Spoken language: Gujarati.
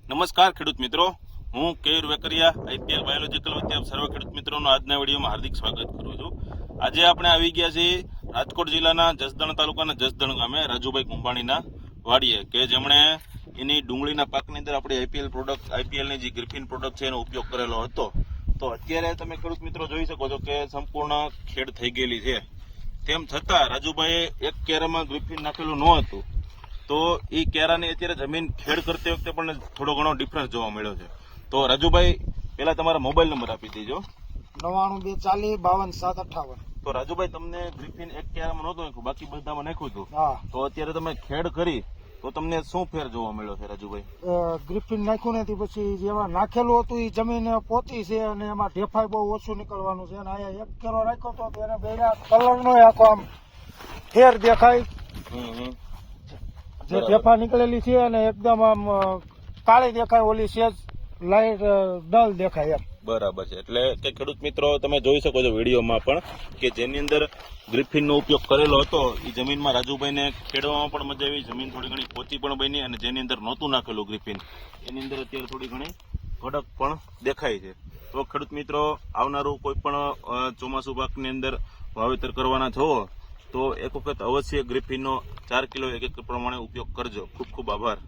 નમસ્કાર ખેડૂત મિત્રો, હું કેયુર વેકરિયા આઈપીએલ બાયોલોજીકલ વતી આપ સર્વ ખેડૂત મિત્રોનું આજના વિડીયોમાં હાર્દિક સ્વાગત કરું છું. આજે આપણે આવી ગયા છીએ રાજકોટ જિલ્લાના જસદણ તાલુકાના જસદણ ગામે રાજુભાઈ કુંભાણીના વાડીએ, કે જેમણે એની ડુંગળીના પાકની અંદર આપણી આઈપીએલની જે ગ્રિફિન પ્રોડક્ટ છે એનો ઉપયોગ કરેલો હતો. તો અત્યારે તમે ખેડૂત મિત્રો જોઈ શકો છો કે સંપૂર્ણ ખેડ થઈ ગયેલી છે. તેમ છતાં રાજુભાઈએ એક કેરામાં ગ્રિફિન નાખેલું ન હતું, તો એ કેરાની અત્યારે જમીન ખેડ કરતી વખતે પણ થોડો ઘણો ડિફરન્સ જોવા મળ્યો છે. તો રાજુભાઈ, પેલા તમારા મોબાઈલ નંબર આપી દેજો. 9924055758. તો રાજુભાઈ, તમને ગ્રિફિન એક કેરામાં નહોતું નાખ્યું, બાકી બધામાં નાખ્યું હતું. હા, તો અત્યારે તમે ખેડ કરી તો તમને શું ફેર જોવા મળ્યો છે રાજુભાઈ? ગ્રિફિન નાખ્યું નથી, પછી જેમાં નાખેલું હતું એ જમીન પોતી છે અને એમાં ઢેફાઈ બહુ ઓછું નીકળવાનું છે. અને અહીંયા એક કેરો રાખ્યો હતો તો એને બેડા કલરનો આખો આમ ફેર દેખાય. જે ઢેફા નીકળેલી છે અને એકદમ આમ કાળી દેખાય, ઓલી સેજ લાઈટ ડલ દેખાય એમ. બરાબર છે. એટલે કે ખેડૂત મિત્રો, તમે જોઈ શકો છો વિડીયોમાં પણ કે જેની અંદર ગ્રિફિનનો ઉપયોગ કરેલો હતો એ જમીનમાં રાજુભાઈને ખેડવામાં પણ મજા આવી, જમીન થોડી ઘણી પોચી પણ બની, અને જેની અંદર નહોતું નાખેલું ગ્રિફિન એની અંદર અત્યારે થોડી ઘણી કડક પણ દેખાય છે. તો ખેડૂત મિત્રો, આવનારું કોઈ પણ ચોમાસુ પાકની અંદર વાવેતર કરવાના છો તો એક વખત અવશ્ય ગ્રિફિનનો 4 કિલો એક પ્રમાણે ઉપયોગ કરજો. ખૂબ ખૂબ આભાર.